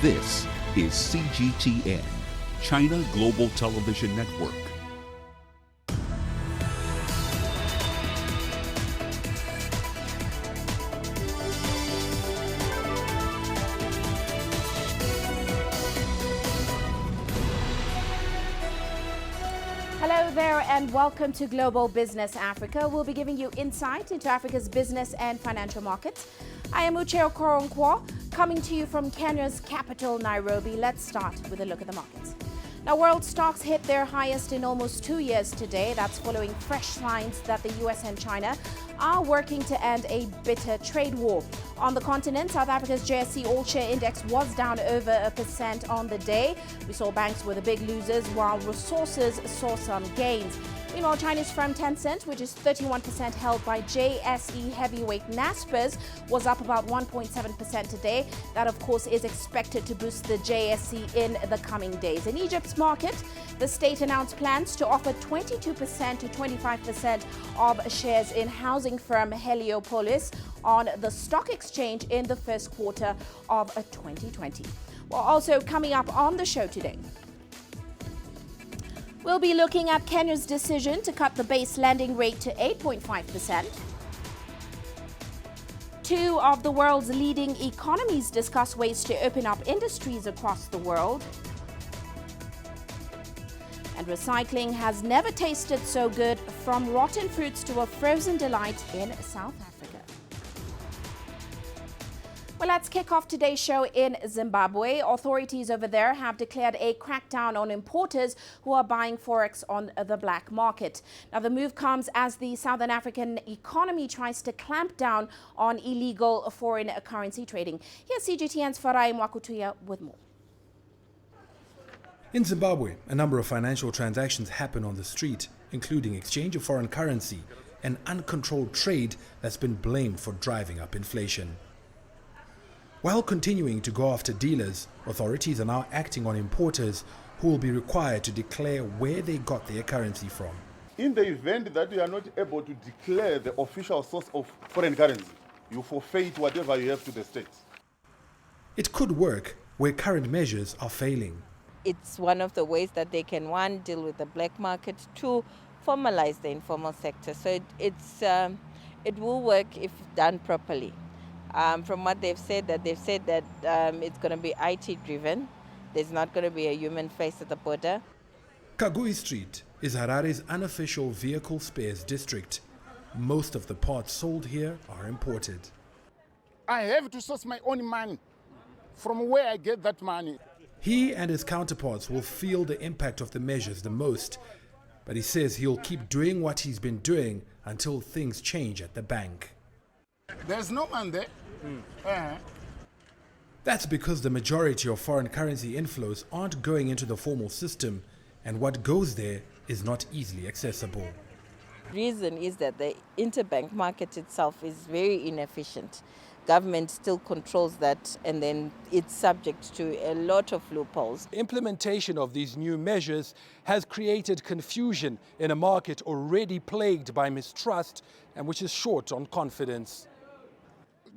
This is CGTN, China Global Television Network. Hello there and welcome to Global Business Africa. We'll be giving you insight into Africa's business and financial markets. I am Uche Okoronkwo, coming to you from Kenya's capital, Nairobi. Let's start with a look at the markets. Now, world stocks hit their highest in almost 2 years today. That's following fresh signs that the US and China are working to end a bitter trade war. On the continent, South Africa's JSE All-Share Index was down over 1% on the day. We saw banks were the big losers, while resources saw some gains. Meanwhile, Chinese firm Tencent, which is 31% held by JSE heavyweight Naspers, was up about 1.7% today. That, of course, is expected to boost the JSE in the coming days. In Egypt's market, the state announced plans to offer 22% to 25% of shares in housing firm Heliopolis on the stock exchange in the first quarter of 2020. Well, also coming up on the show today, we'll be looking at Kenya's decision to cut the base lending rate to 8.5%. Two of the world's leading economies discuss ways to open up industries across the world. And recycling has never tasted so good, from rotten fruits to a frozen delight in South Africa. Well, let's kick off today's show in Zimbabwe. Authorities over there have declared a crackdown on importers who are buying forex on the black market. Now, the move comes as the Southern African economy tries to clamp down on illegal foreign currency trading. Here's CGTN's Farai Mwakutuya with more. In Zimbabwe, a number of financial transactions happen on the street, including exchange of foreign currency and uncontrolled trade that's been blamed for driving up inflation. While continuing to go after dealers, authorities are now acting on importers who will be required to declare where they got their currency from. In the event that you are not able to declare the official source of foreign currency, you forfeit whatever you have to the state. It could work where current measures are failing. It's one of the ways that they can, one, deal with the black market, two, formalize the informal sector. So it will work if done properly. From what they've said that it's going to be IT driven. There's not going to be a human face at the border. Kagui Street is Harare's unofficial vehicle spares district. Most of the parts sold here are imported. I have to source my own money from where I get that money. He and his counterparts will feel the impact of the measures the most, but he says he'll keep doing what he's been doing until things change at the bank. There's no man there. That's because the majority of foreign currency inflows aren't going into the formal system, and what goes there is not easily accessible. Reason is that the interbank market itself is very inefficient. Government still controls that, and then it's subject to a lot of loopholes. Implementation of these new measures has created confusion in a market already plagued by mistrust and which is short on confidence.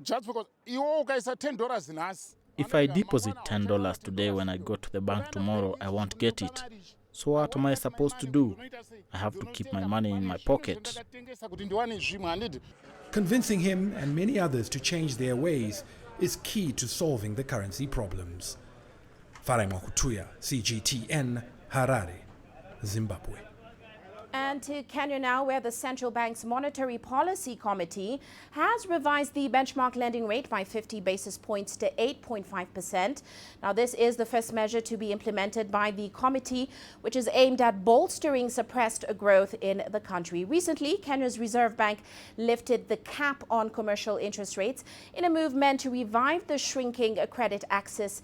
Just because you guys are $10 in us. If I deposit $10 today, when I go to the bank tomorrow, I won't get it. So what am I supposed to do? I have to keep my money in my pocket. Convincing him and many others to change their ways is key to solving the currency problems. Farai Mwakutuya, CGTN, Harare, Zimbabwe. And to Kenya now, where the central bank's Monetary Policy Committee has revised the benchmark lending rate by 50 basis points to 8.5%. Now, this is the first measure to be implemented by the committee, which is aimed at bolstering suppressed growth in the country. Recently, Kenya's Reserve Bank lifted the cap on commercial interest rates in a move meant to revive the shrinking credit access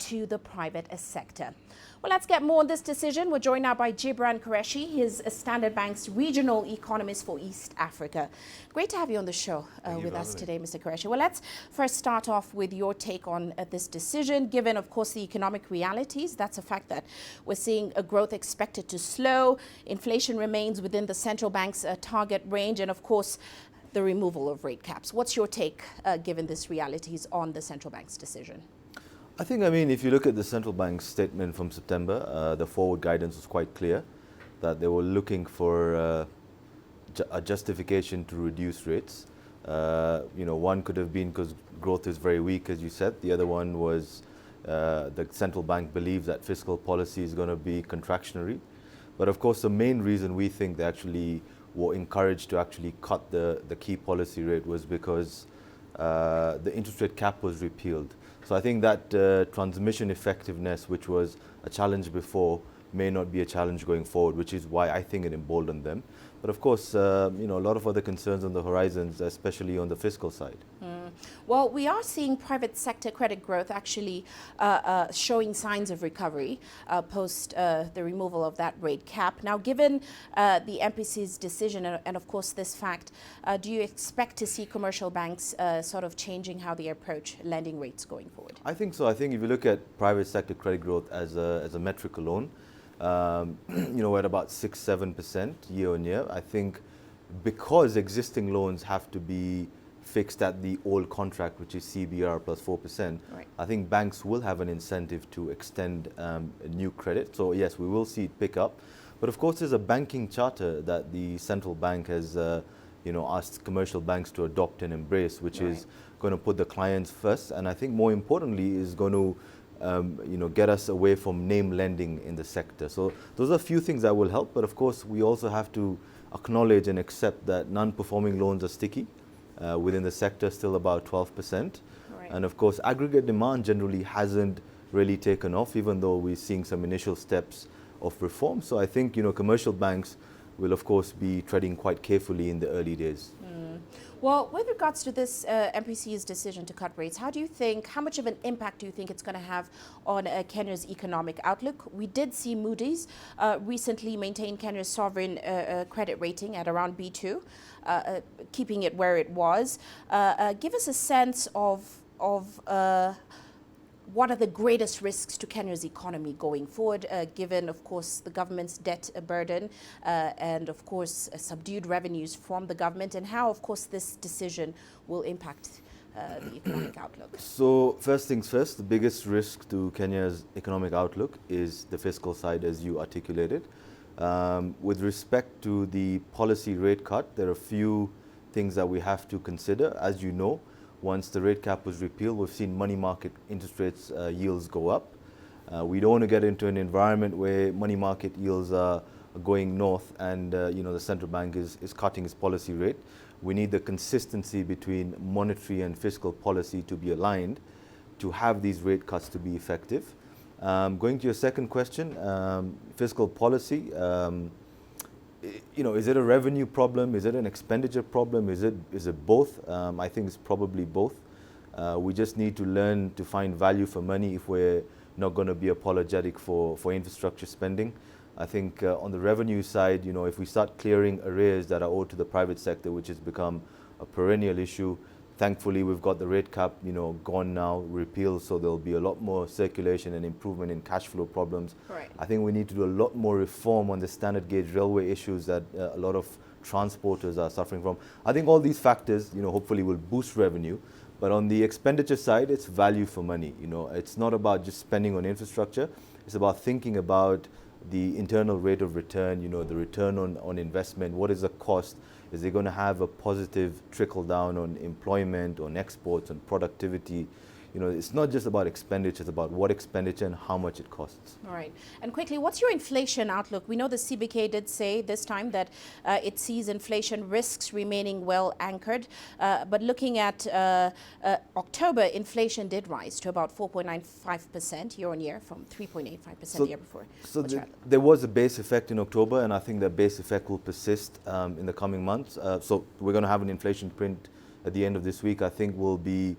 to the private sector. Well, let's get more on this decision. We're joined now by Gibran Qureshi. He's Standard Bank's regional economist for East Africa. Great to have you on the show with us today, Mr. Qureshi. Well, let's first start off with your take on this decision, given, of course, the economic realities. That's a fact that we're seeing a growth expected to slow. Inflation remains within the central bank's target range, and, of course, the removal of rate caps. What's your take, given these realities, on the central bank's decision? I think, if you look at the central bank's statement from September, the forward guidance was quite clear that they were looking for a justification to reduce rates. One could have been because growth is very weak, as you said. The other one was the central bank believes that fiscal policy is going to be contractionary. But of course, the main reason we think they actually were encouraged to actually cut the key policy rate was because the interest rate cap was repealed. So I think that transmission effectiveness, which was a challenge before, may not be a challenge going forward, which is why I think it emboldened them. But of course, a lot of other concerns on the horizons, especially on the fiscal side. Well, we are seeing private sector credit growth actually showing signs of recovery post the removal of that rate cap. Now, given the MPC's decision and of course this fact, do you expect to see commercial banks sort of changing how they approach lending rates going forward? I think so. I think if you look at private sector credit growth as a metric alone, we're at about 6-7% year on year. I think because existing loans have to be fixed at the old contract, which is CBR plus 4%, right. I think banks will have an incentive to extend new credit. So yes, we will see it pick up. But of course, there's a banking charter that the central bank has asked commercial banks to adopt and embrace, which right. is going to put the clients first. And I think more importantly is going to get us away from name lending in the sector. So those are a few things that will help. But of course, we also have to acknowledge and accept that non-performing loans are sticky. Within the sector, still about 12%. Right. And of course, aggregate demand generally hasn't really taken off, even though we're seeing some initial steps of reform. So I think, commercial banks will, of course, be treading quite carefully in the early days. Well, with regards to this MPC's decision to cut rates, how much of an impact do you think it's going to have on Kenya's economic outlook? We did see Moody's recently maintain Kenya's sovereign credit rating at around B2, keeping it where it was. Give us a sense of what are the greatest risks to Kenya's economy going forward, given, of course, the government's debt burden and, of course, subdued revenues from the government, and how, of course, this decision will impact the economic outlook? So first things first, the biggest risk to Kenya's economic outlook is the fiscal side, as you articulated. With respect to the policy rate cut, there are a few things that we have to consider. As you know, once the rate cap was repealed, we've seen money market interest rates yields go up. We don't want to get into an environment where money market yields are going north and the central bank is cutting its policy rate. We need the consistency between monetary and fiscal policy to be aligned to have these rate cuts to be effective. Going to your second question, fiscal policy. Is it a revenue problem? Is it an expenditure problem? Is it both? I think it's probably both. We just need to learn to find value for money if we're not going to be apologetic for infrastructure spending. I think on the revenue side, if we start clearing arrears that are owed to the private sector, which has become a perennial issue, thankfully we've got the rate cap, gone now, repealed, so there'll be a lot more circulation and improvement in cash flow problems. Right. I think we need to do a lot more reform on the standard gauge railway issues that a lot of transporters are suffering from. I think all these factors, hopefully will boost revenue. But on the expenditure side, it's value for money. It's not about just spending on infrastructure. It's about thinking about the internal rate of return, the return on investment. What is the cost? Is it going to have a positive trickle down on employment, on exports, on productivity? It's not just about expenditure, it's about what expenditure and how much it costs. All right. And quickly, what's your inflation outlook? We know the CBK did say this time that it sees inflation risks remaining well anchored. But looking at October, inflation did rise to about 4.95% year on year from 3.85% the year before. So there was a base effect in October, and I think that base effect will persist in the coming months. So we're going to have an inflation print at the end of this week. I think will be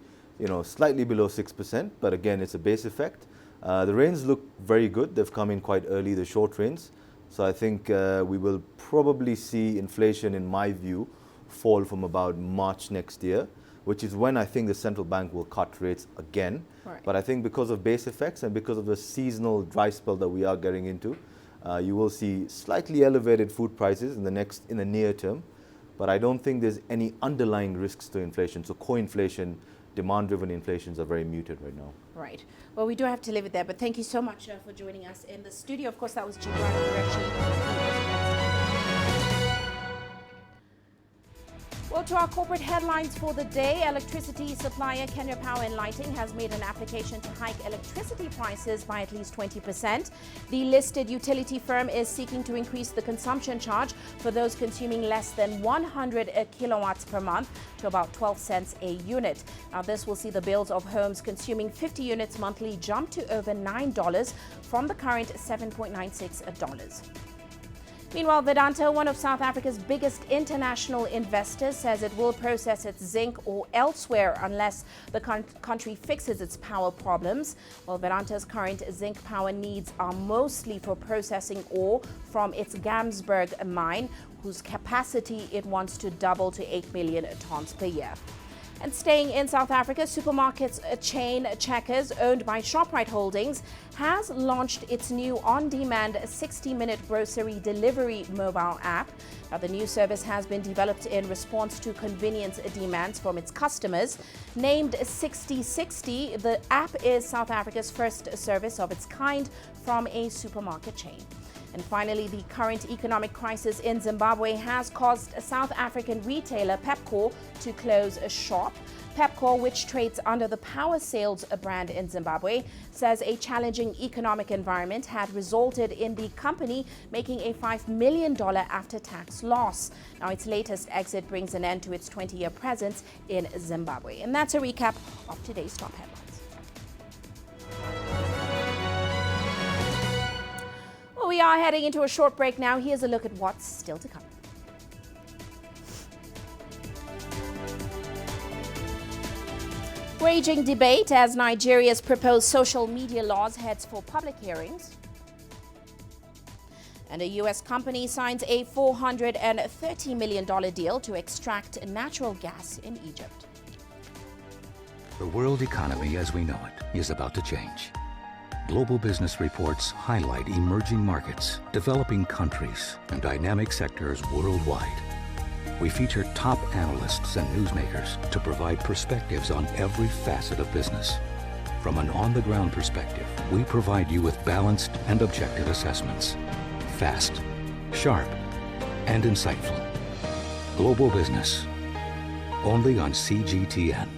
slightly below 6%, but again, it's a base effect. The rains look very good. They've come in quite early, the short rains. So I think we will probably see inflation, in my view, fall from about March next year, which is when I think the central bank will cut rates again. Right. But I think because of base effects and because of the seasonal dry spell that we are getting into, you will see slightly elevated food prices in the near term. But I don't think there's any underlying risks to inflation. So co-inflation, demand-driven inflations are very muted right now. Right. Well, we do have to leave it there, but thank you so much for joining us in the studio. Of course, that was Gibran Qureshi. Well, to our corporate headlines for the day, electricity supplier Kenya Power and Lighting has made an application to hike electricity prices by at least 20%. The listed utility firm is seeking to increase the consumption charge for those consuming less than 100 kilowatts per month to about 12 cents a unit. Now, this will see the bills of homes consuming 50 units monthly jump to over $9 from the current $7.96. Meanwhile, Vedanta, one of South Africa's biggest international investors, says it will process its zinc ore elsewhere unless the country fixes its power problems. Well, Vedanta's current zinc power needs are mostly for processing ore from its Gamsberg mine, whose capacity it wants to double to 8 million tons per year. And staying in South Africa, supermarkets chain Checkers, owned by Shoprite Holdings, has launched its new on-demand 60-minute grocery delivery mobile app. Now, the new service has been developed in response to convenience demands from its customers. Named 6060, the app is South Africa's first service of its kind from a supermarket chain. And finally, the current economic crisis in Zimbabwe has caused South African retailer Pepkor to close a shop. Pepkor, which trades under the Power Sales brand in Zimbabwe, says a challenging economic environment had resulted in the company making a $5 million after-tax loss. Now, its latest exit brings an end to its 20-year presence in Zimbabwe. And that's a recap of today's top headlines. Well, we are heading into a short break now. Here's a look at what's still to come. Raging debate as Nigeria's proposed social media laws heads for public hearings. And a U.S. company signs a $430 million deal to extract natural gas in Egypt. The world economy as we know it is about to change. Global business reports highlight emerging markets, developing countries, and dynamic sectors worldwide. We feature top analysts and newsmakers to provide perspectives on every facet of business. From an on-the-ground perspective, we provide you with balanced and objective assessments. Fast, sharp, and insightful. Global Business, only on CGTN.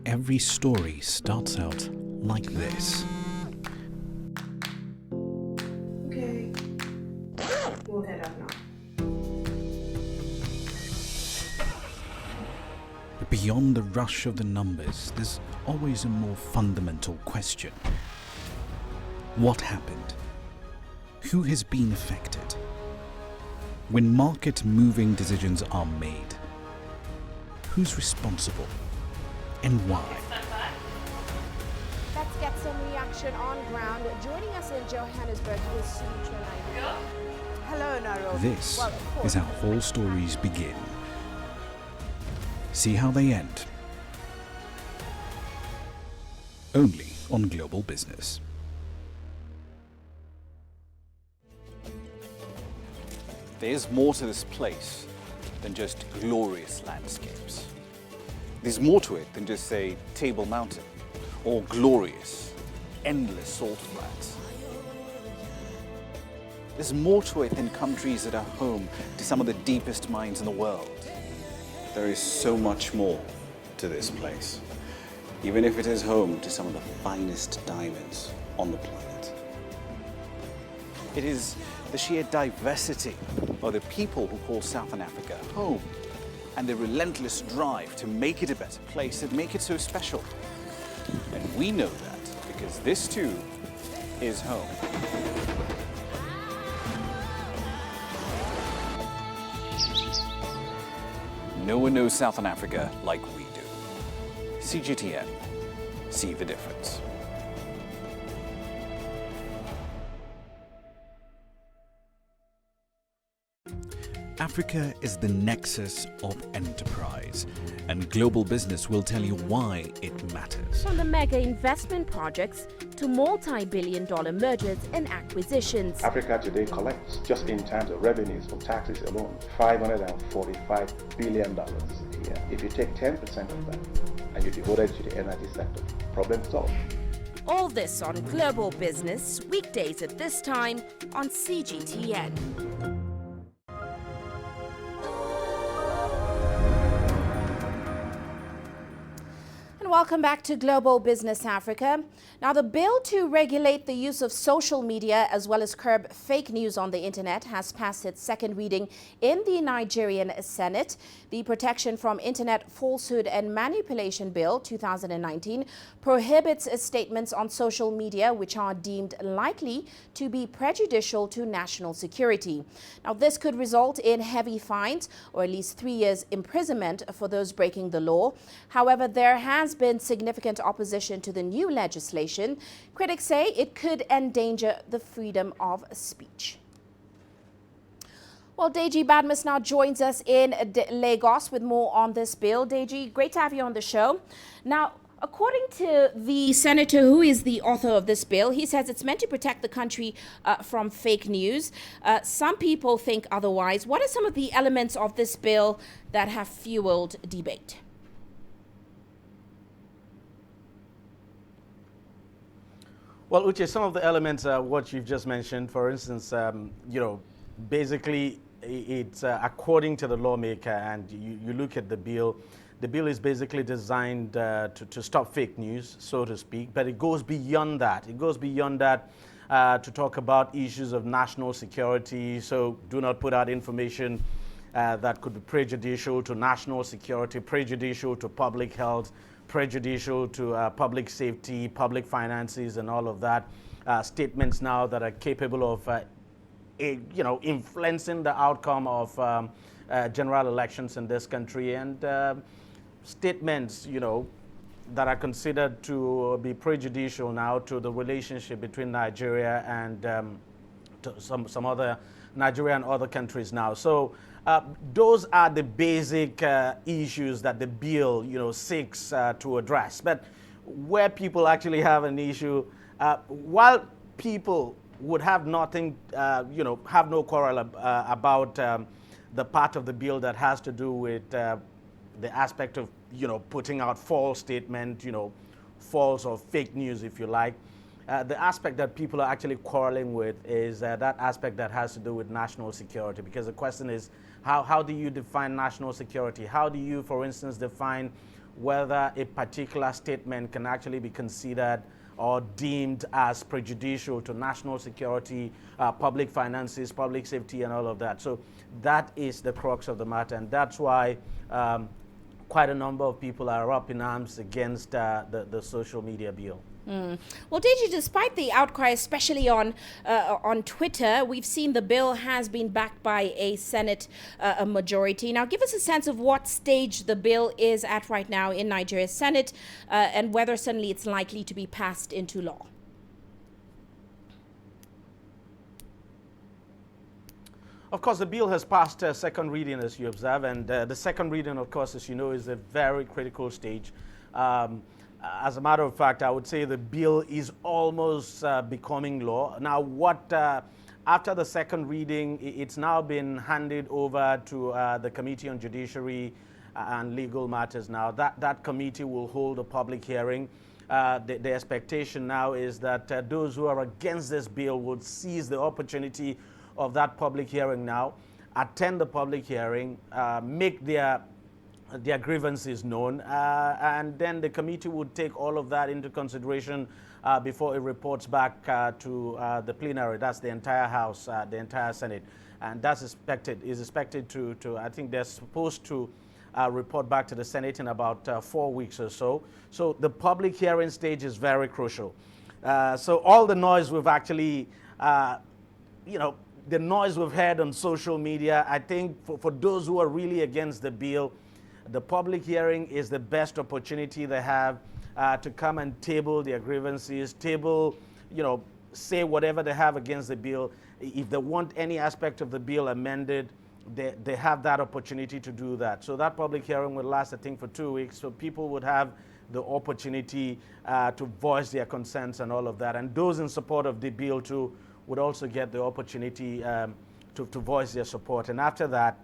Every story starts out like this. Okay. We'll head up now. But beyond the rush of the numbers, there's always a more fundamental question. What happened? Who has been affected? When market-moving decisions are made, who's responsible? And why? Let's get some reaction on ground. Joining us in Johannesburg is Sutra. Hello, Naro. This is how all stories begin. See how they end. Only on Global Business. There's more to this place than just glorious landscapes. There's more to it than just, say, Table Mountain or glorious, endless salt flats. There's more to it than countries that are home to some of the deepest mines in the world. There is so much more to this place, even if it is home to some of the finest diamonds on the planet. It is the sheer diversity of the people who call Southern Africa home, and the relentless drive to make it a better place that make it so special. And we know that because this too is home. No one knows Southern Africa like we do. CGTN, see the difference. Africa is the nexus of enterprise, and global business will tell you why it matters. From the mega investment projects to multi-billion-dollar mergers and acquisitions. Africa today collects, just in terms of revenues from taxes alone, $545 billion a year. If you take 10% of that and you devote it to the energy sector, problem solved. All this on Global Business, weekdays at this time on CGTN. Welcome back to Global Business Africa. Now, the bill to regulate the use of social media as well as curb fake news on the internet has passed its second reading in the Nigerian Senate. The Protection from Internet Falsehood and Manipulation Bill 2019 prohibits statements on social media which are deemed likely to be prejudicial to national security. Now, this could result in heavy fines or at least 3 years imprisonment for those breaking the law. However, there has been significant opposition to the new legislation. Critics say it could endanger the freedom of speech. Well, Deji Badmus now joins us in Lagos with more on this bill. Deji, great to have you on the show. Now, according to the senator who is the author of this bill, he says it's meant to protect the country from fake news. Some people think otherwise. What are some of the elements of this bill that have fueled debate? Well, Uche, some of the elements are what you've just mentioned. For instance, basically it's according to the lawmaker, and you look at the bill. The bill is basically designed to stop fake news, so to speak, but it goes beyond that. It goes beyond that to talk about issues of national security. So do not put out information that could be prejudicial to national security, prejudicial to public health, prejudicial to public safety, public finances, and all of that. Statements now that are capable of, influencing the outcome of general elections in this country, and statements, that are considered to be prejudicial now to the relationship between Nigeria and to some other Nigeria and other countries now. So those are the basic issues that the bill, seeks to address. But where people actually have an issue, while people would have nothing, have no quarrel about the part of the bill that has to do with the aspect of, putting out false statement, false or fake news, if you like. The aspect that people are actually quarreling with is that aspect that has to do with national security, because the question is, how do you define national security? How do you, for instance, define whether a particular statement can actually be considered or deemed as prejudicial to national security, public finances, public safety, and all of that? So that is the crux of the matter, and that's why quite a number of people are up in arms against the social media bill. Well, Deji, despite the outcry, especially on Twitter, we've seen the bill has been backed by a Senate majority. Now, give us a sense of what stage the bill is at right now in Nigeria's Senate and whether suddenly it's likely to be passed into law. Of course, the bill has passed second reading, as you observe, and the second reading, of course, as you know, is a very critical stage. As a matter of fact, I would say the bill is almost becoming law. Now, after the second reading, it's now been handed over to the Committee on Judiciary and Legal Matters now. That committee will hold a public hearing. The expectation now is that those who are against this bill would seize the opportunity of that public hearing now, attend the public hearing, make their grievances known, and then the committee would take all of that into consideration before it reports back to the plenary. That's the entire House, the entire Senate, and is expected to I think they're supposed to report back to the Senate in about 4 weeks or so. So the public hearing stage is very crucial. So all the noise we've actually, the noise we've heard on social media, I think for those who are really against the bill, the public hearing is the best opportunity they have to come and table their grievances, say whatever they have against the bill. If they want any aspect of the bill amended, they have that opportunity to do that. So that public hearing will last, I think, for 2 weeks. So people would have the opportunity to voice their concerns and all of that. And those in support of the bill too would also get the opportunity to voice their support. And after that,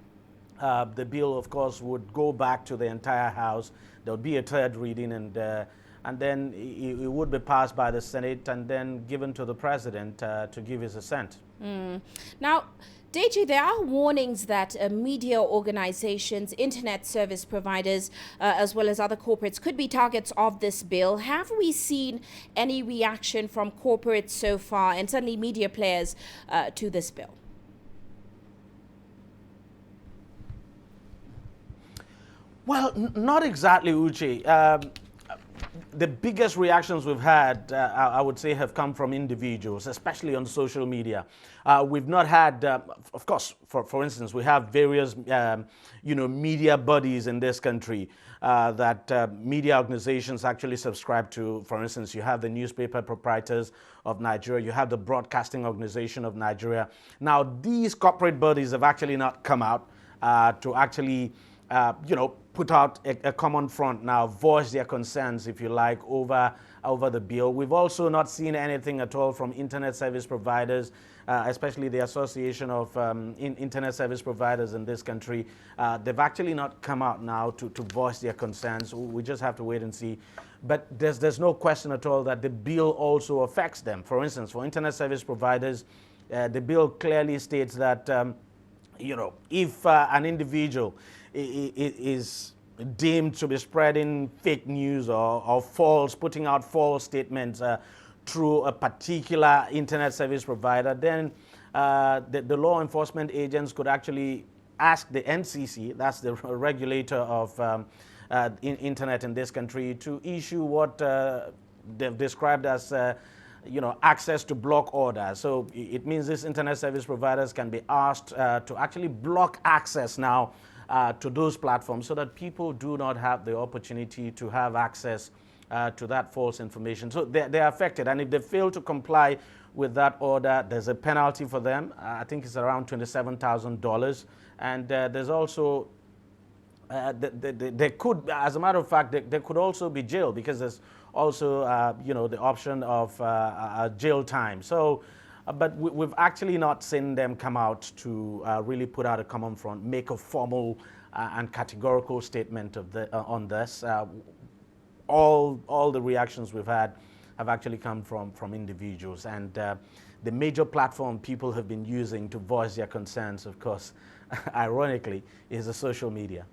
the bill, of course, would go back to the entire House. There would be a third reading, and then it would be passed by the Senate and then given to the President to give his assent. Now, Deji, there are warnings that media organizations, internet service providers, as well as other corporates could be targets of this bill. Have we seen any reaction from corporates so far, and certainly media players, to this bill? Well, not exactly, Uche. The biggest reactions we've had, I would say, have come from individuals, especially on social media. We've not had, of course, for instance, we have various, media bodies in this country that media organizations actually subscribe to. For instance, you have the Newspaper Proprietors of Nigeria, you have the Broadcasting Organization of Nigeria. Now, these corporate bodies have actually not come out to actually, put out a common front now, voice their concerns, if you like, over the bill. We've also not seen anything at all from internet service providers, especially the Association of Internet Service Providers in this country. They've actually not come out now to voice their concerns. We just have to wait and see. But there's no question at all that the bill also affects them. For instance, for internet service providers, the bill clearly states that, if an individual is deemed to be spreading fake news or putting out false statements through a particular internet service provider, then the law enforcement agents could actually ask the NCC, that's the regulator of internet in this country, to issue what they've described as access to block orders. So it means these internet service providers can be asked to actually block access now to those platforms, so that people do not have the opportunity to have access to that false information. So they're affected, and if they fail to comply with that order, there's a penalty for them. I think it's around $27,000, and there's also they could, as a matter of fact, they could also be jailed, because there's also the option of jail time. So. But we've actually not seen them come out to really put out a common front, make a formal and categorical statement of on this. All the reactions we've had have actually come from individuals. And the major platform people have been using to voice their concerns, of course, ironically, is the social media.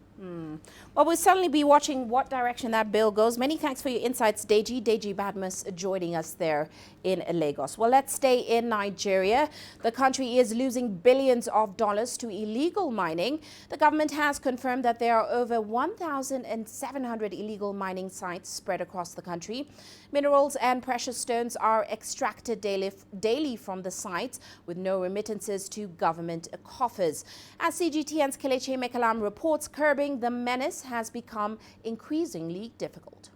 Well, we'll certainly be watching what direction that bill goes. Many thanks for your insights, Deji. Deji Badmus joining us there in Lagos. Well, let's stay in Nigeria. The country is losing billions of dollars to illegal mining. The government has confirmed that there are over 1,700 illegal mining sites spread across the country. Minerals and precious stones are extracted daily from the sites, with no remittances to government coffers. As CGTN's Kelechi Mekalam reports, curbing the menace has become increasingly difficult.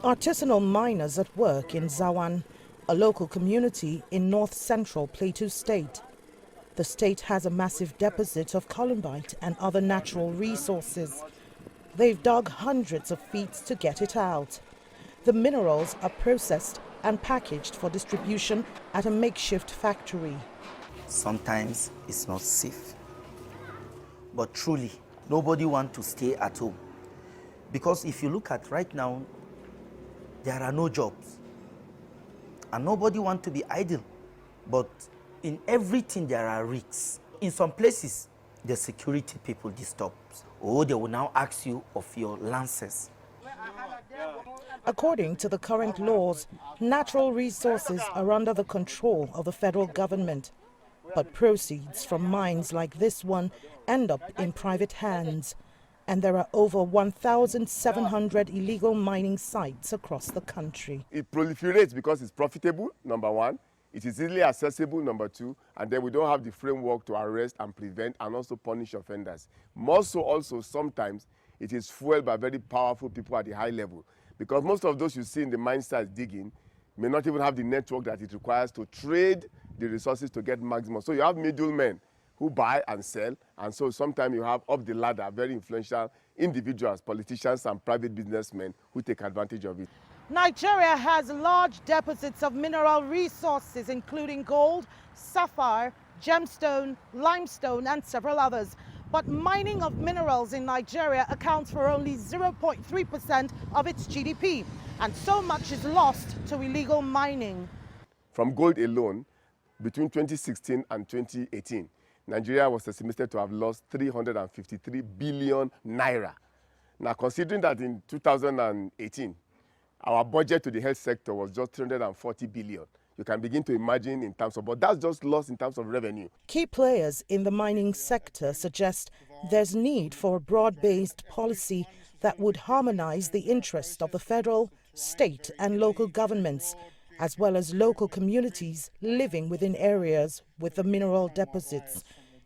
Artisanal miners at work in Zawan, a local community in north-central Plateau State. The state has a massive deposit of columbite and other natural resources. They've dug hundreds of feet to get it out. The minerals are processed and packaged for distribution at a makeshift factory. Sometimes it's not safe. But truly, nobody wants to stay at home. Because if you look at right now, there are no jobs. And nobody wants to be idle. But in everything there are risks. In some places, the security people disturb. Or they will now ask you of your lances. According to the current laws, natural resources are under the control of the federal government. But proceeds from mines like this one end up in private hands. And there are over 1,700 illegal mining sites across the country. It proliferates because it's profitable, number one. It is easily accessible, number two. And then we don't have the framework to arrest and prevent and also punish offenders. More so also, sometimes it is fueled by very powerful people at the high level. Because most of those you see in the mine sites digging may not even have the network that it requires to trade the resources to get maximum. So you have middlemen who buy and sell, and so sometimes you have up the ladder very influential individuals, politicians and private businessmen who take advantage of it. Nigeria has large deposits of mineral resources, including gold, sapphire, gemstone, limestone, and several others. But mining of minerals in Nigeria accounts for only 0.3% of its GDP, and so much is lost to illegal mining. From gold alone, between 2016 and 2018, Nigeria was estimated to have lost 353 billion naira. Now, considering that in 2018, our budget to the health sector was just 340 billion, you can begin to imagine in terms of, but that's just lost in terms of revenue. Key players in the mining sector suggest there's need for a broad-based policy that would harmonize the interests of the federal, state and local governments, as well as local communities living within areas with the mineral deposits.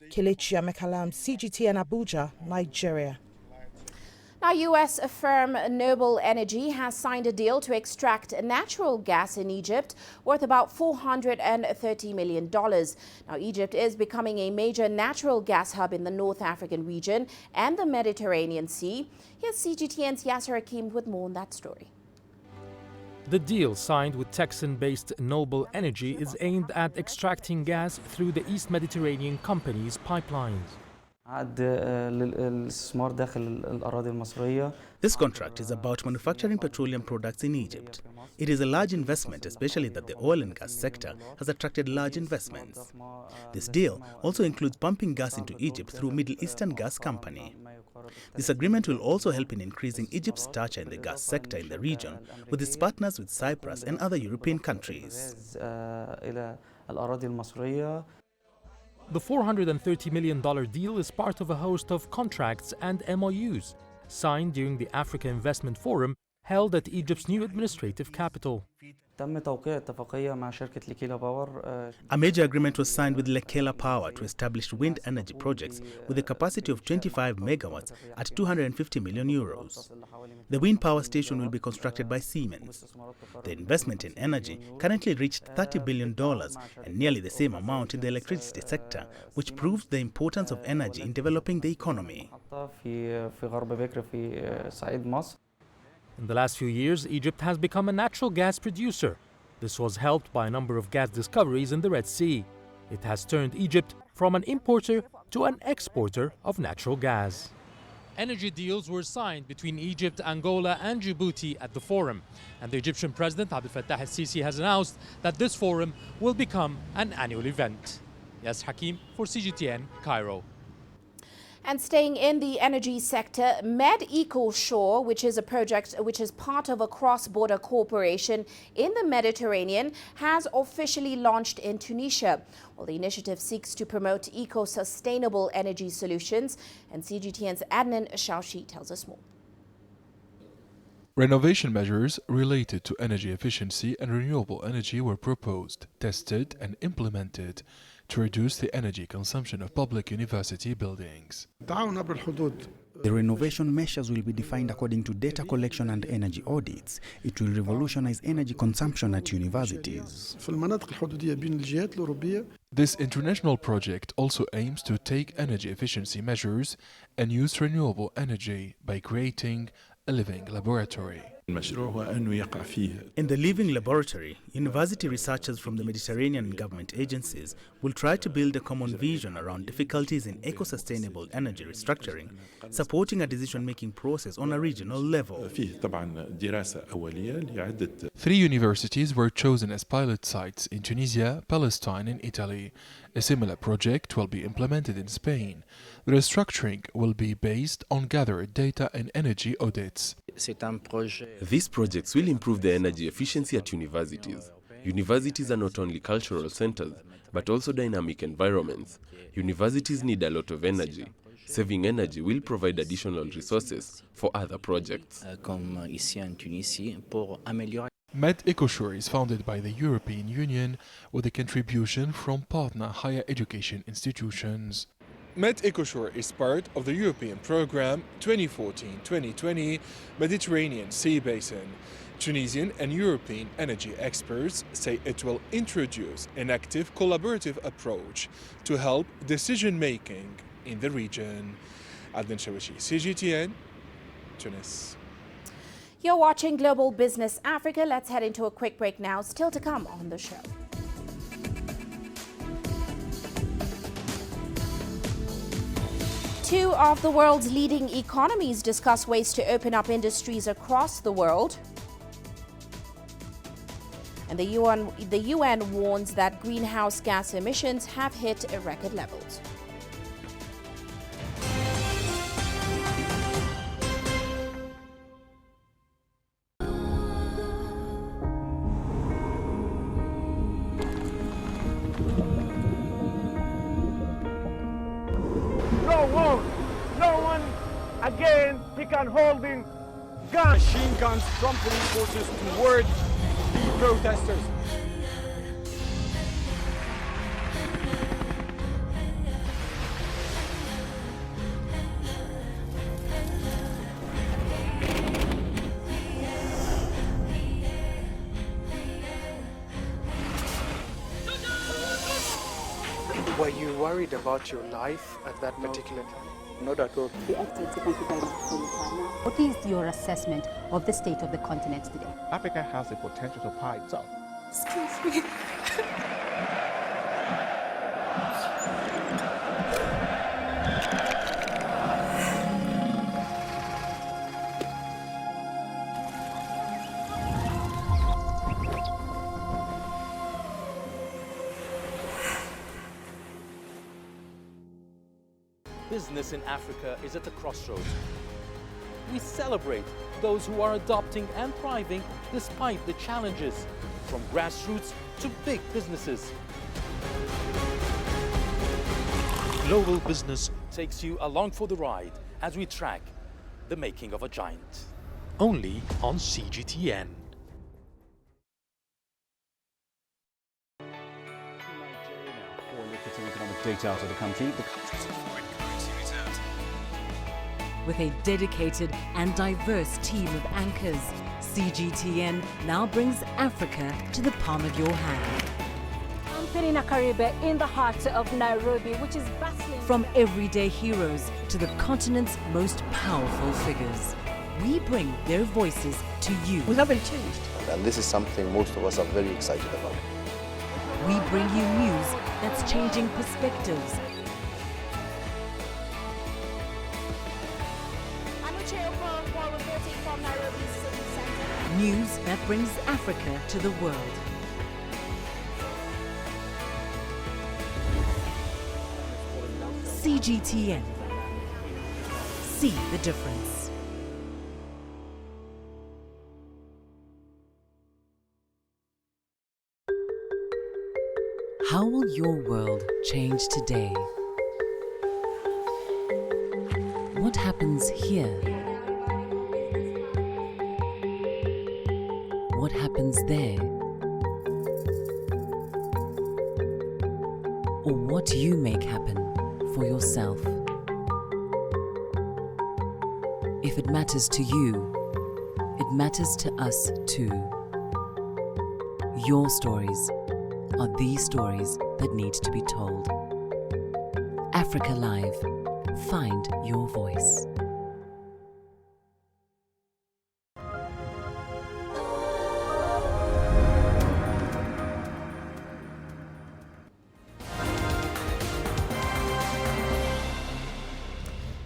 Kelechi Amekalam, CGTN Abuja, Nigeria. Now, U.S. firm Noble Energy has signed a deal to extract natural gas in Egypt worth about $430 million. Now, Egypt is becoming a major natural gas hub in the North African region and the Mediterranean Sea. Here's CGTN's Yasser Hakim with more on that story. The deal signed with Texan-based Noble Energy is aimed at extracting gas through the East Mediterranean company's pipelines. This contract is about manufacturing petroleum products in Egypt. It is a large investment, especially that the oil and gas sector has attracted large investments. This deal also includes pumping gas into Egypt through Middle Eastern Gas Company. This agreement will also help in increasing Egypt's stature in the gas sector in the region with its partners with Cyprus and other European countries. The $430 million deal is part of a host of contracts and MOUs signed during the Africa Investment Forum held at Egypt's new administrative capital. A major agreement was signed with Lekela Power to establish wind energy projects with a capacity of 25 megawatts at 250 million euros. The wind power station will be constructed by Siemens. The investment in energy currently reached $30 billion and nearly the same amount in the electricity sector, which proves the importance of energy in developing the economy. In the last few years, Egypt has become a natural gas producer. This was helped by a number of gas discoveries in the Red Sea. It has turned Egypt from an importer to an exporter of natural gas. Energy deals were signed between Egypt, Angola and Djibouti at the forum. And the Egyptian President Abdel Fattah el-Sisi has announced that this forum will become an annual event. Yas Hakim for CGTN, Cairo. And staying in the energy sector, MedEcoShore, which is a project which is part of a cross-border cooperation in the Mediterranean, has officially launched in Tunisia. Well, the initiative seeks to promote eco-sustainable energy solutions, and CGTN's Adnan Shaushi tells us more. Renovation measures related to energy efficiency and renewable energy were proposed, tested and implemented to reduce the energy consumption of public university buildings. The renovation measures will be defined according to data collection and energy audits. It will revolutionize energy consumption at universities. This international project also aims to take energy efficiency measures and use renewable energy by creating a living laboratory. In the Living Laboratory, university researchers from the Mediterranean and government agencies will try to build a common vision around difficulties in eco-sustainable energy restructuring, supporting a decision-making process on a regional level. 3 universities were chosen as pilot sites in Tunisia, Palestine and Italy. A similar project will be implemented in Spain. The restructuring will be based on gathered data and energy audits. These projects will improve the energy efficiency at universities. Universities are not only cultural centers, but also dynamic environments. Universities need a lot of energy. Saving energy will provide additional resources for other projects. MedEcoShore is founded by the European Union with a contribution from partner higher education institutions. MedEcoShore is part of the European program 2014-2020 Mediterranean Sea Basin Tunisian and European energy experts say it will introduce an active collaborative approach to help decision-making in the region. Adnan Shawishi, CGTN, Tunis. You're watching Global Business Africa. Let's head into a quick break now. Still to come on the show. Two of the world's leading economies discuss ways to open up industries across the world. And the UN warns that greenhouse gas emissions have hit record levels. No one again began holding guns. Machine guns from police forces towards the protesters. Were you worried about your life at that particular time? Not at all. Thank you very much for your time. What is your assessment of the state of the continent today? Africa has the potential to power itself. Excuse me. Business in Africa is at a crossroads. We celebrate those who are adopting and thriving despite the challenges, from grassroots to big businesses. Global Business takes you along for the ride as we track the making of a giant. Only on CGTN. Economic data out of the country. The country's foreign currency reserves. With a dedicated and diverse team of anchors, CGTN now brings Africa to the palm of your hand. I'm Perina Karibe in the heart of Nairobi, which is bustling. From everyday heroes to the continent's most powerful figures, we bring their voices to you. We haven't changed. And this is something most of us are very excited about. We bring you news that's changing perspectives. I'm Uche Okoronkwo reporting from Nairobi City Center. News that brings Africa to the world. CGTN. See the difference. How will your world change today? What happens here? What happens there? Or what you make happen for yourself? If it matters to you, it matters to us too. Your stories are these stories that need to be told. Africa Live. Find your voice.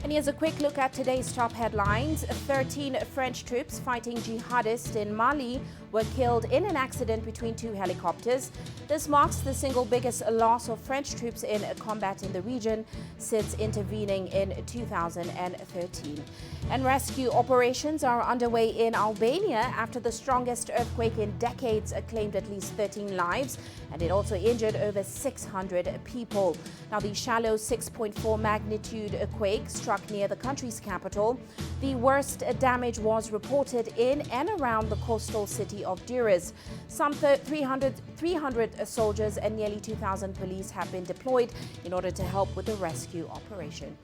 And here's a quick look at today's top headlines. 13 French troops fighting jihadists in Mali were killed in an accident between two helicopters. This marks the single biggest loss of French troops in combat in the region since intervening in 2013. And rescue operations are underway in Albania after the strongest earthquake in decades claimed at least 13 lives, and it also injured over 600 people. Now, the shallow 6.4 magnitude quake struck struck near the country's capital. The worst damage was reported in and around the coastal city of Durrës. Some 300 soldiers and nearly 2,000 police have been deployed in order to help with the rescue operation.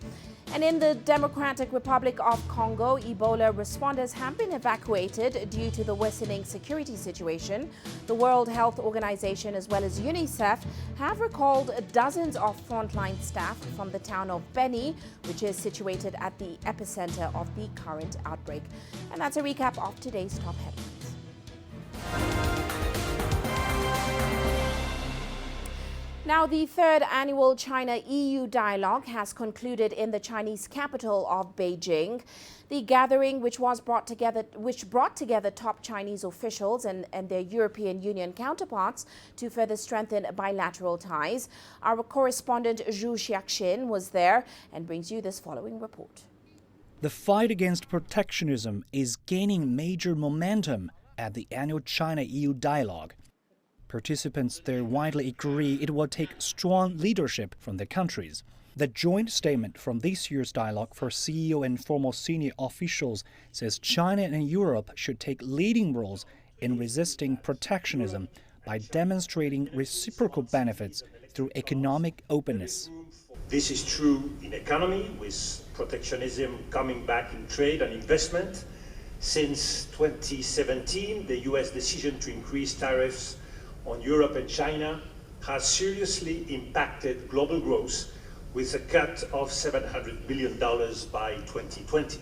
And in the Democratic Republic of Congo, Ebola responders have been evacuated due to the worsening security situation. The World Health Organization as well as UNICEF have recalled dozens of frontline staff from the town of Beni, which is situated at the epicenter of the current outbreak. And that's a recap of today's top headlines. Now, the third annual China-EU Dialogue has concluded in the Chinese capital of Beijing. The gathering, which brought together top Chinese officials and their European Union counterparts to further strengthen bilateral ties. Our correspondent Zhu Xiaxin was there and brings you this following report. The fight against protectionism is gaining major momentum at the annual China-EU Dialogue. Participants there widely agree it will take strong leadership from the countries. The joint statement from this year's dialogue for CEO and former senior officials says China and Europe should take leading roles in resisting protectionism by demonstrating reciprocal benefits through economic openness. This is true in economy, with protectionism coming back in trade and investment. Since 2017, the US decision to increase tariffs on Europe and China has seriously impacted global growth, with a cut of $700 billion by 2020.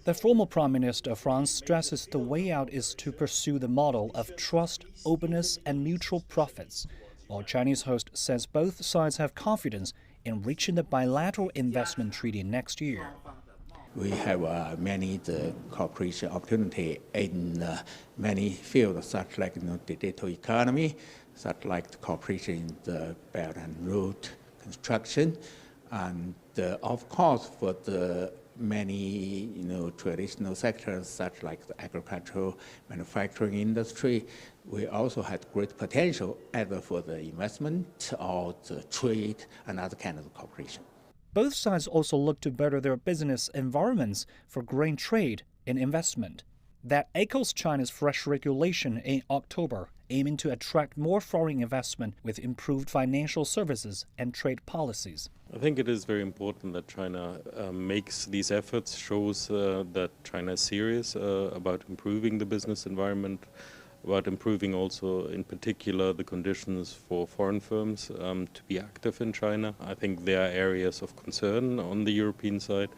The former Prime Minister of France stresses the way out is to pursue the model of trust, openness and mutual profits, while Chinese host says both sides have confidence in reaching the bilateral investment treaty next year. We have many cooperation opportunity in many fields, such like the digital economy, such like the cooperation in the Belt and Road construction, and of course for the many traditional sectors, such like the agricultural manufacturing industry, we also had great potential either for the investment or the trade and other kinds of cooperation. Both sides also look to better their business environments for grain trade and investment. That echoes China's fresh regulation in October, aiming to attract more foreign investment with improved financial services and trade policies. I think it is very important that China makes these efforts, shows that China is serious about improving the business environment, about improving also, in particular, the conditions for foreign firms to be active in China. I think there are areas of concern on the European side,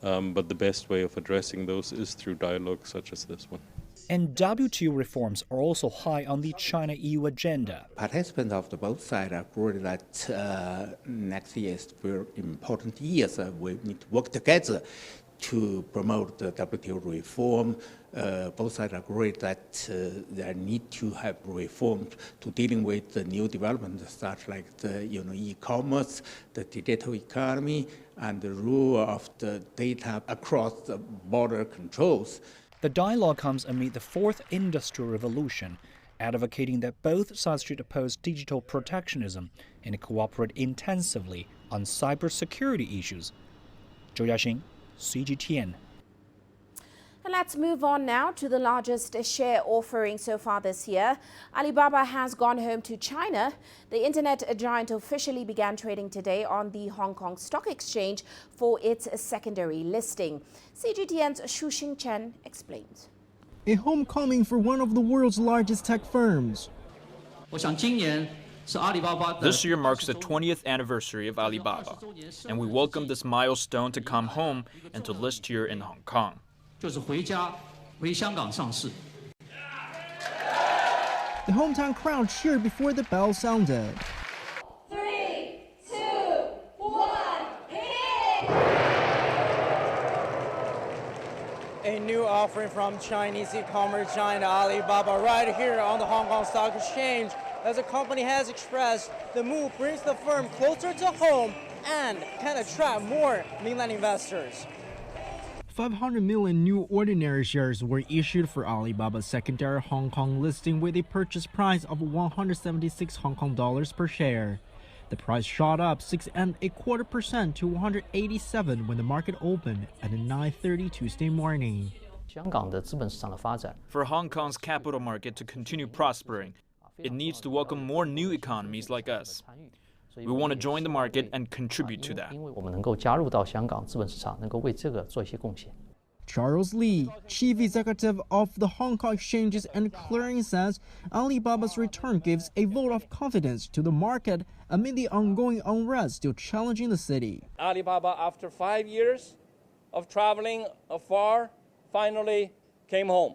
but the best way of addressing those is through dialogue such as this one. And WTO reforms are also high on the China-EU agenda. Participants of both sides agree that next year is very important year. We need to work together to promote the WTO reform. Both sides agree that there need to have reform to dealing with the new developments, such like the e-commerce, the digital economy, and the rule of the data across the border controls. The dialogue comes amid the fourth industrial revolution, advocating that both sides should oppose digital protectionism and cooperate intensively on cybersecurity issues. Zhou Yaxing, CGTN. And let's move on now to the largest share offering so far this year. Alibaba has gone home to China. The internet giant officially began trading today on the Hong Kong Stock Exchange for its secondary listing. CGTN's Shu Xingchen explains. A homecoming for one of the world's largest tech firms. This year marks the 20th anniversary of Alibaba, and we welcome this milestone to come home and to list here in Hong Kong. The hometown crowd cheered before the bell sounded. 3, 2, 1, hit! A new offering from Chinese e-commerce giant Alibaba right here on the Hong Kong Stock Exchange. As the company has expressed, the move brings the firm closer to home and can attract more mainland investors. 500 million new ordinary shares were issued for Alibaba's secondary Hong Kong listing with a purchase price of 176 Hong Kong dollars per share. The price shot up 6.25% to 187 when the market opened at 9:30 Tuesday morning. For Hong Kong's capital market to continue prospering, it needs to welcome more new economies like us. We want to join the market and contribute to that. Charles Lee, chief executive of the Hong Kong Exchanges and Clearing, says Alibaba's return gives a vote of confidence to the market amid the ongoing unrest still challenging the city. Alibaba, after 5 years of traveling afar, finally came home.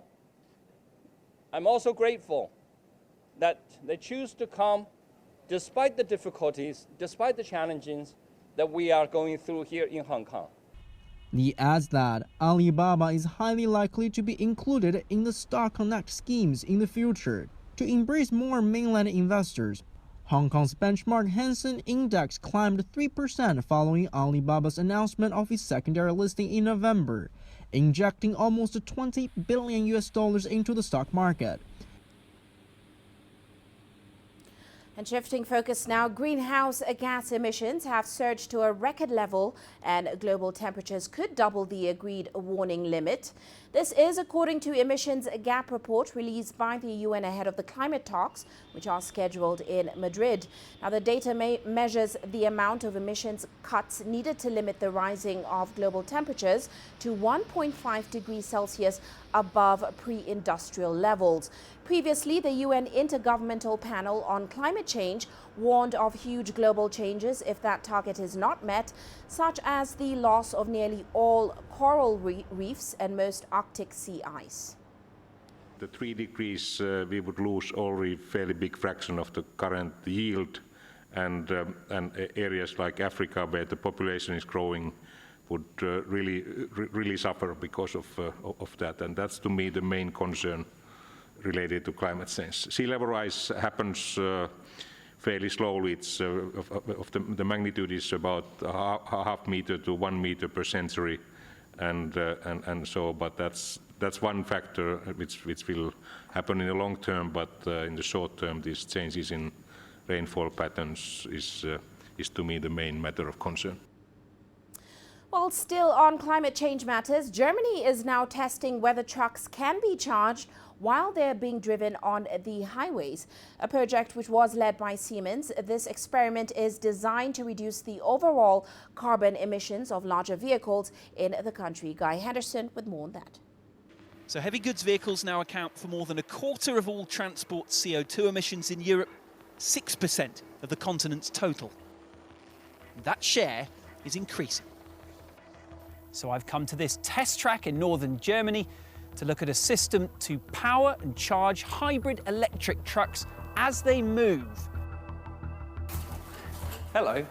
I'm also grateful that they choose to come despite the difficulties, despite the challenges that we are going through here in Hong Kong. Lee adds that Alibaba is highly likely to be included in the Stock Connect schemes in the future to embrace more mainland investors. Hong Kong's benchmark Hang Seng Index climbed 3% following Alibaba's announcement of its secondary listing in November, injecting almost $20 billion into the stock market. And shifting focus now, greenhouse gas emissions have surged to a record level and global temperatures could double the agreed warning limit. This is according to emissions gap report released by the UN ahead of the climate talks, which are scheduled in Madrid. Now, the data measures the amount of emissions cuts needed to limit the rising of global temperatures to 1.5 degrees Celsius above pre-industrial levels. Previously, the UN Intergovernmental Panel on Climate Change warned of huge global changes if that target is not met, such as the loss of nearly all coral reefs and most Arctic sea ice. The 3 degrees, we would lose already a fairly big fraction of the current yield, and areas like Africa, where the population is growing, would really suffer because of that. And that's, to me, the main concern related to climate change. Sea level rise happens fairly slowly. It's the magnitude is about half meter to 1 meter per century, and so. But that's one factor which will happen in the long term. But in the short term, these changes in rainfall patterns is to me the main matter of concern. Well, still on climate change matters, Germany is now testing whether trucks can be charged while they're being driven on the highways, a project which was led by Siemens. This experiment is designed to reduce the overall carbon emissions of larger vehicles in the country. Guy Henderson with more on that. So heavy goods vehicles now account for more than a quarter of all transport CO2 emissions in Europe, 6% of the continent's total. That share is increasing. So I've come to this test track in northern Germany to look at a system to power and charge hybrid electric trucks as they move. Hello.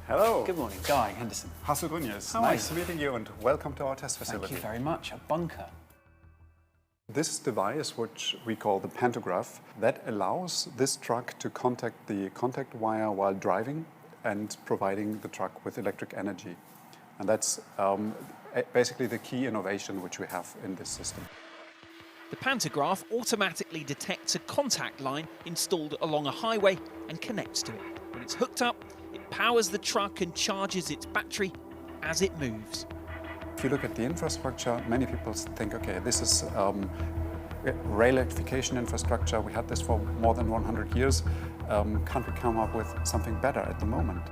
Hello. Good morning, Guy Henderson. Nice meeting you and welcome to our test facility. Thank you very much. A bunker. This device, which we call the pantograph, that allows this truck to contact the contact wire while driving and providing the truck with electric energy. And that's basically the key innovation which we have in this system. The pantograph automatically detects a contact line installed along a highway and connects to it. When it's hooked up, it powers the truck and charges its battery as it moves. If you look at the infrastructure, many people think, okay, this is rail electrification infrastructure. We had this for more than 100 years. Can't we come up with something better at the moment?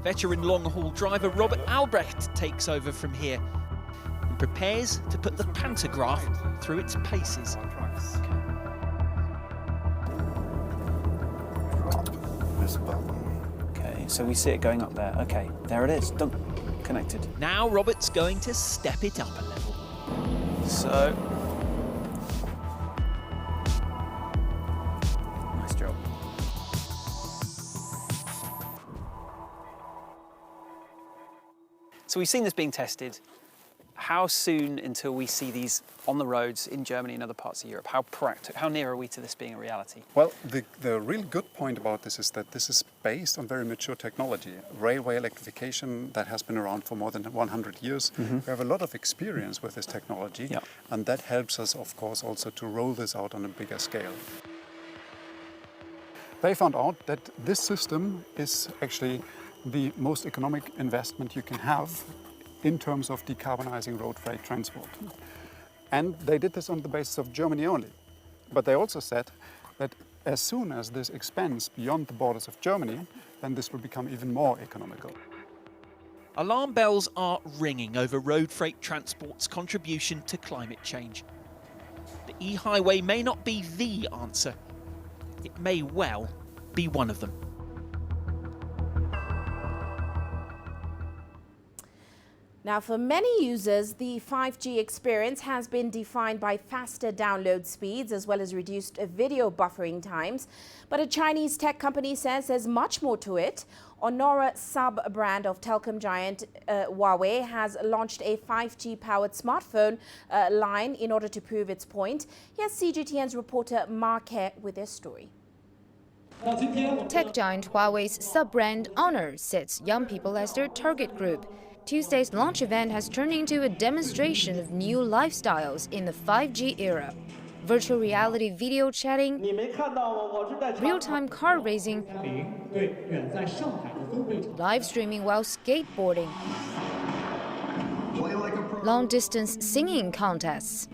Veteran long-haul driver Robert Albrecht takes over from here and prepares to put the pantograph through its paces. Okay, so we see it going up there. Okay, there it is, done, connected. Now Robert's going to step it up a level. So, nice job. So we've seen this being tested. How soon until we see these on the roads in Germany and other parts of Europe? How near are we to this being a reality? Well, the real good point about this is that this is based on very mature technology. Railway electrification that has been around for more than 100 years. We have a lot of experience with this technology, and that helps us, of course, also to roll this out on a bigger scale. They found out that this system is actually the most economic investment you can have in terms of decarbonizing road freight transport. And they did this on the basis of Germany only. But they also said that as soon as this expands beyond the borders of Germany, then this will become even more economical. Alarm bells are ringing over road freight transport's contribution to climate change. The e-highway may not be the answer. It may well be one of them. Now, for many users, the 5G experience has been defined by faster download speeds as well as reduced video buffering times. But a Chinese tech company says there's much more to it. Honora sub-brand of telecom giant Huawei has launched a 5G-powered smartphone line in order to prove its point. Here's CGTN's reporter Marquet with their story. Tech giant Huawei's sub-brand Honor sets young people as their target group. Tuesday's launch event has turned into a demonstration of new lifestyles in the 5G era. Virtual reality video chatting, real-time car racing, live streaming while skateboarding, long-distance singing contests.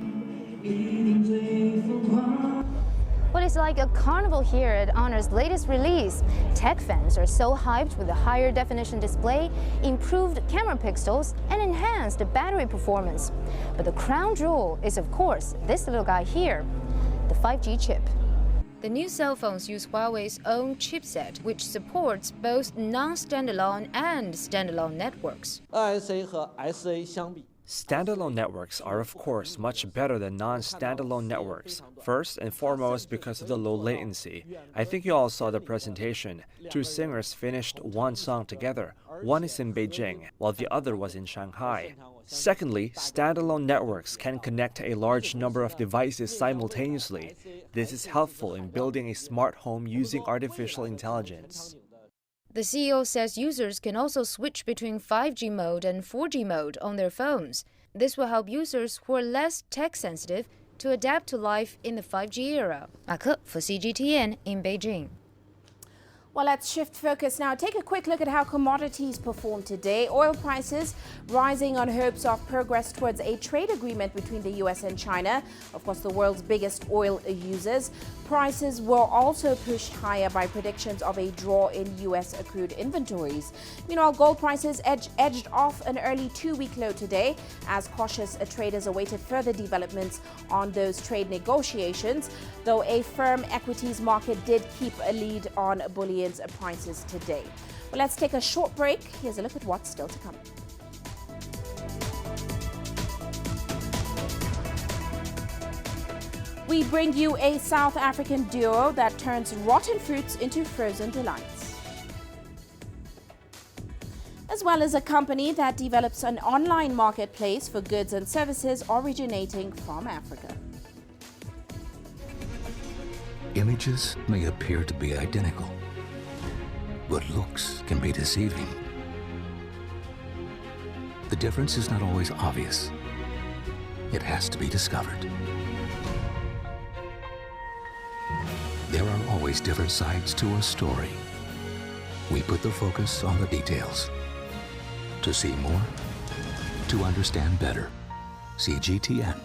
Well, it's like a carnival here at Honor's latest release. Tech fans are so hyped with a higher definition display, improved camera pixels, and enhanced battery performance. But the crown jewel is, of course, this little guy here, the 5G chip. The new cell phones use Huawei's own chipset, which supports both non-standalone and standalone networks. Standalone networks are, of course, much better than non-standalone networks. First and foremost, because of the low latency. I think you all saw the presentation. Two singers finished one song together. One is in Beijing, while the other was in Shanghai. Secondly, standalone networks can connect a large number of devices simultaneously. This is helpful in building a smart home using artificial intelligence. The CEO says users can also switch between 5G mode and 4G mode on their phones. This will help users who are less tech-sensitive to adapt to life in the 5G era. Ma Ke for CGTN in Beijing. Well, let's shift focus now. Take a quick look at how commodities performed today. Oil prices rising on hopes of progress towards a trade agreement between the US and China, of course, the world's biggest oil users. Prices were also pushed higher by predictions of a draw in US crude inventories. Meanwhile, gold prices edged off an early two-week low today as cautious traders awaited further developments on those trade negotiations, though a firm equities market did keep a lead on bullion prices today. Well, let's take a short break. Here's a look at what's still to come. We bring you a South African duo that turns rotten fruits into frozen delights, as well as a company that develops an online marketplace for goods and services originating from Africa. Images may appear to be identical, but looks can be deceiving. The difference is not always obvious. It has to be discovered. There are always different sides to a story. We put the focus on the details. To see more, to understand better. CGTN.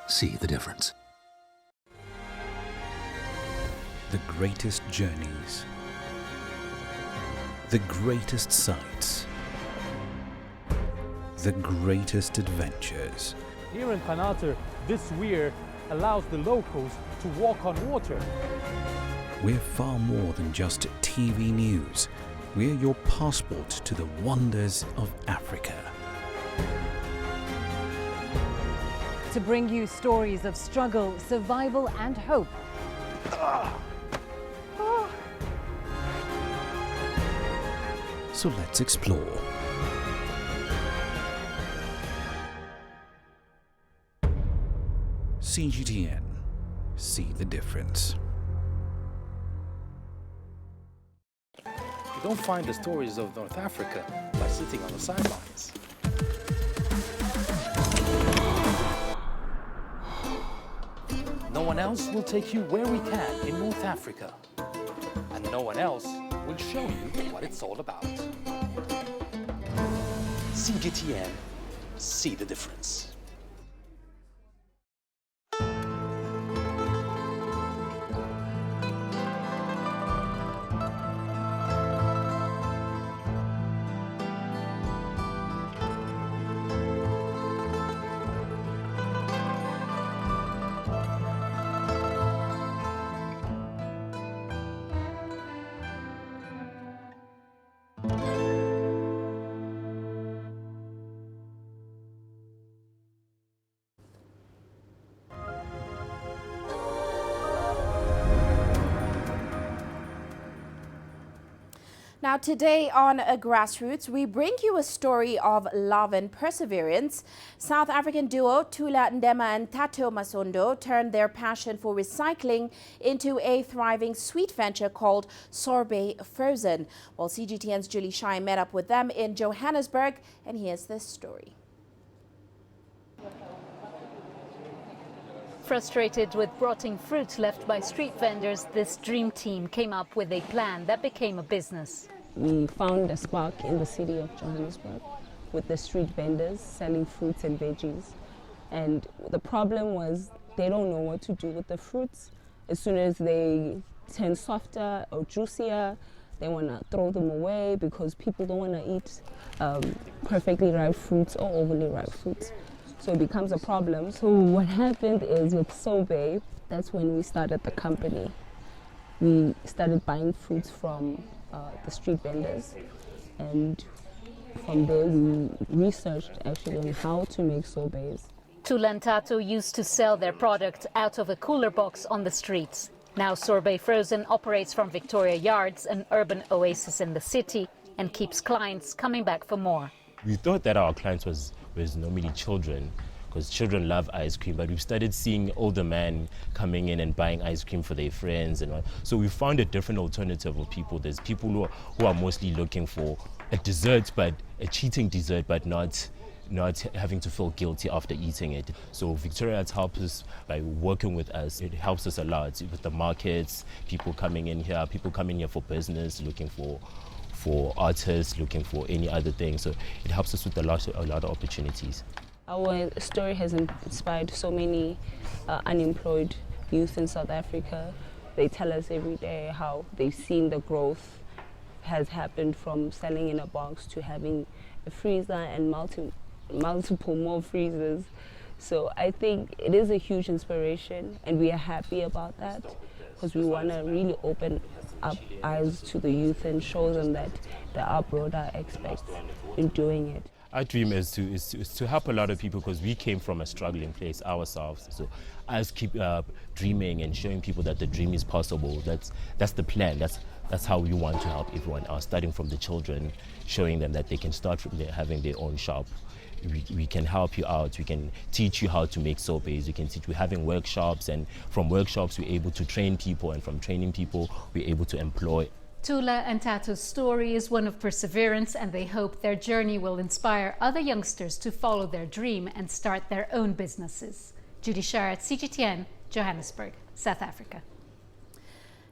See the difference. The greatest journeys. The greatest sights, the greatest adventures. Here in Kanata, this weir allows the locals to walk on water. We're far more than just TV news. We're your passport to the wonders of Africa. To bring you stories of struggle, survival, and hope. So let's explore. CGTN. See the difference. You don't find the stories of North Africa by sitting on the sidelines. No one else will take you where we can in North Africa. no one else will show you what it's all about. CGTN, see the difference. Now today on Grassroots, we bring you a story of love and perseverance. South African duo Tula Ndema and Tato Masondo turned their passion for recycling into a thriving sweet venture called Sorbet Frozen. Well, CGTN's Julie Shai met up with them in Johannesburg, and here's this story. Frustrated with rotting fruit left by street vendors, this dream team came up with a plan that became a business. We found a spark in the city of Johannesburg with the street vendors selling fruits and veggies. And the problem was they don't know what to do with the fruits. As soon as they turn softer or juicier, they want to throw them away because people don't want to eat perfectly ripe fruits or overly ripe fruits. So it becomes a problem. So what happened is with Sorbet, that's when we started the company. We started buying fruits from the street vendors, and from there we researched actually on how to make sorbets. Tula and Tato used to sell their product out of a cooler box on the streets. Now Sorbet Frozen operates from Victoria Yards, an urban oasis in the city, and keeps clients coming back for more. We thought that our clients was normally children, because children love ice cream, but we've started seeing older men coming in and buying ice cream for their friends and all. So we found a different alternative of people. There's people who are mostly looking for a dessert, but a cheating dessert, but not having to feel guilty after eating it. So Victoria has helped us by working with us. It helps us a lot with the markets, people coming in here for business, looking for artists, looking for any other thing. So it helps us with a lot of opportunities. Our story has inspired so many unemployed youth in South Africa. They tell us every day how they've seen the growth has happened from selling in a box to having a freezer and multiple more freezers. So I think it is a huge inspiration, and we are happy about that because we want to really open up eyes to the youth and show them that there are broader aspects in doing it. Our dream is to help a lot of people, because we came from a struggling place ourselves. So us keep dreaming and showing people that the dream is possible. That's the plan. That's how we want to help everyone else, starting from the children, showing them that they can start from having their own shop. We can help you out. We can teach you how to make sorbets. We're having workshops, and from workshops we're able to train people, and from training people we're able to employ. Tula and Tato's story is one of perseverance, and they hope their journey will inspire other youngsters to follow their dream and start their own businesses. Judy Sharrett, CGTN, Johannesburg, South Africa.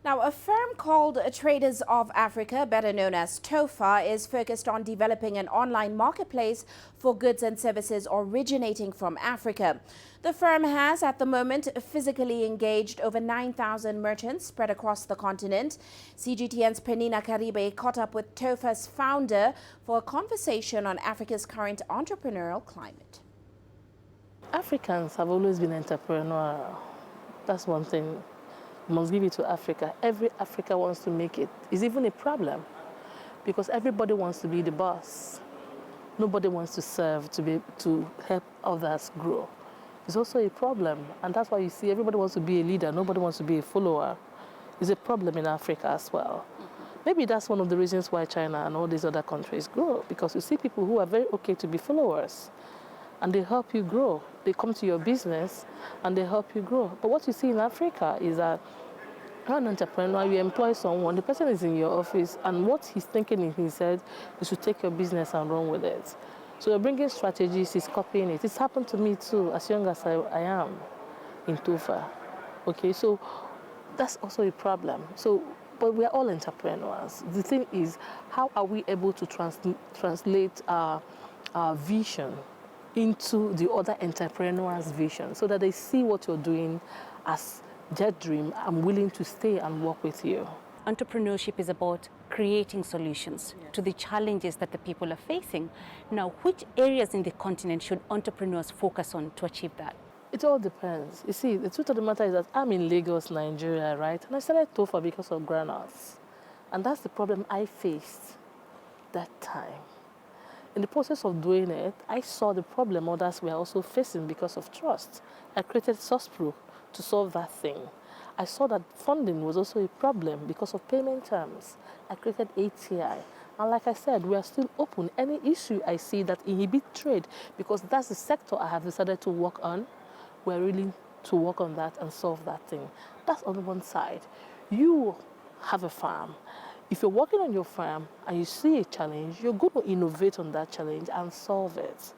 Now, a firm called Traders of Africa, better known as TOFA, is focused on developing an online marketplace for goods and services originating from Africa. The firm has, at the moment, physically engaged over 9,000 merchants spread across the continent. CGTN's Penina Karibe caught up with TOFA's founder for a conversation on Africa's current entrepreneurial climate. Africans have always been entrepreneurial. That's one thing. We must give it to Africa. Every Africa wants to make it. It's even a problem because everybody wants to be the boss. Nobody wants to serve to help others grow. It's also a problem, and that's why you see everybody wants to be a leader. Nobody wants to be a follower. It's a problem in Africa as well. Maybe that's one of the reasons why China and all these other countries grow, because you see people who are very okay to be followers, and they help you grow. They come to your business and they help you grow. But what you see in Africa is that you're an entrepreneur, you employ someone, the person is in your office, and what he's thinking in his head is to take your business and run with it. So you're bringing strategies, he's copying it. It's happened to me too, as young as I am in TOFA. Okay, so that's also a problem. So But we are all entrepreneurs. The thing is, how are we able to translate our vision into the other entrepreneurs' vision so that they see what you're doing as their dream? I'm willing to stay and work with you. Entrepreneurship is about creating solutions to the challenges that the people are facing. Now, which areas in the continent should entrepreneurs focus on to achieve that? It all depends. You see, the truth of the matter is that I'm in Lagos, Nigeria, right? And I started TOFA because of granules. And that's the problem I faced that time. In the process of doing it, I saw the problem others were also facing because of trust. I created SOSPRO to solve that thing. I saw that funding was also a problem because of payment terms. I created ATI. And like I said, we are still open. Any issue I see that inhibits trade, because that's the sector I have decided to work on, we're willing to work on that and solve that thing. That's on the one side. You have a farm. If you're working on your farm and you see a challenge, you're going to innovate on that challenge and solve it.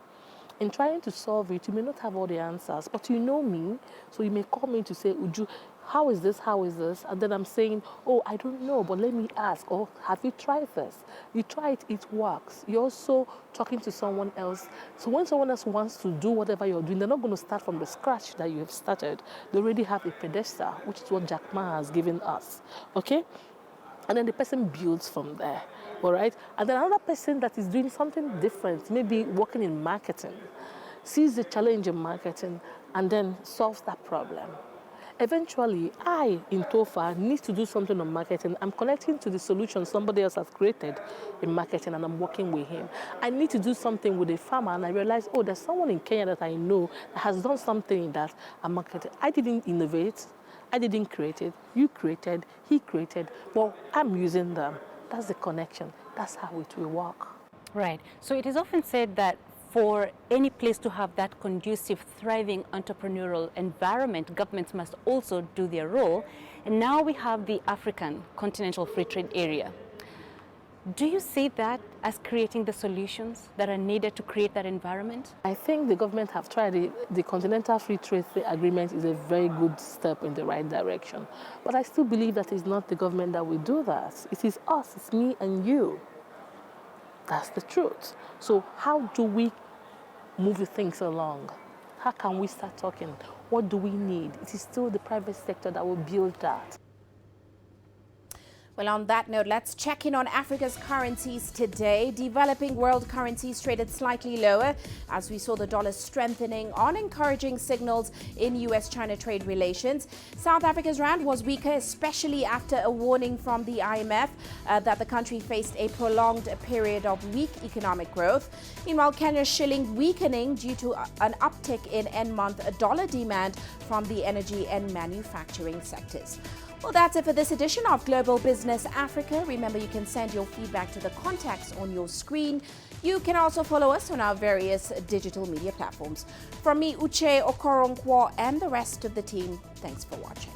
In trying to solve it, you may not have all the answers, but you know me, so you may call me to say, Uju, how is this, how is this? And then I'm saying, oh, I don't know, but let me ask, or have you tried this? You try it, it works. You're also talking to someone else. So when someone else wants to do whatever you're doing, they're not going to start from the scratch that you have started. They already have a pedestal, which is what Jack Ma has given us, okay? And then the person builds from there, all right? And then another person that is doing something different, maybe working in marketing, sees the challenge in marketing and then solves that problem. Eventually, I, in TOFA, need to do something on marketing. I'm connecting to the solution somebody else has created in marketing, and I'm working with him. I need to do something with a farmer, and I realize, oh, there's someone in Kenya that I know that has done something that I'm marketing. I didn't innovate. I didn't create it. You created, he created. Well, I'm using them. That's the connection. That's how it will work. Right. So it is often said that for any place to have that conducive, thriving entrepreneurial environment, governments must also do their role. And now we have the African Continental Free Trade Area. Do you see that as creating the solutions that are needed to create that environment? I think the government have tried it. The Continental Free Trade Agreement is a very good step in the right direction. But I still believe that it's not the government that will do that. It is us, it's me and you. That's the truth. So how do we move the things along? How can we start talking? What do we need? It is still the private sector that will build that. Well, on that note, let's check in on Africa's currencies today. Developing world currencies traded slightly lower as we saw the dollar strengthening on encouraging signals in US-China trade relations. South Africa's rand was weaker, especially after a warning from the IMF that the country faced a prolonged period of weak economic growth. Meanwhile, Kenya's shilling weakening due to an uptick in end-month dollar demand from the energy and manufacturing sectors. Well, that's it for this edition of Global Business Africa. Remember, you can send your feedback to the contacts on your screen. You can also follow us on our various digital media platforms. From me, Uche Okoronkwo, and the rest of the team, thanks for watching.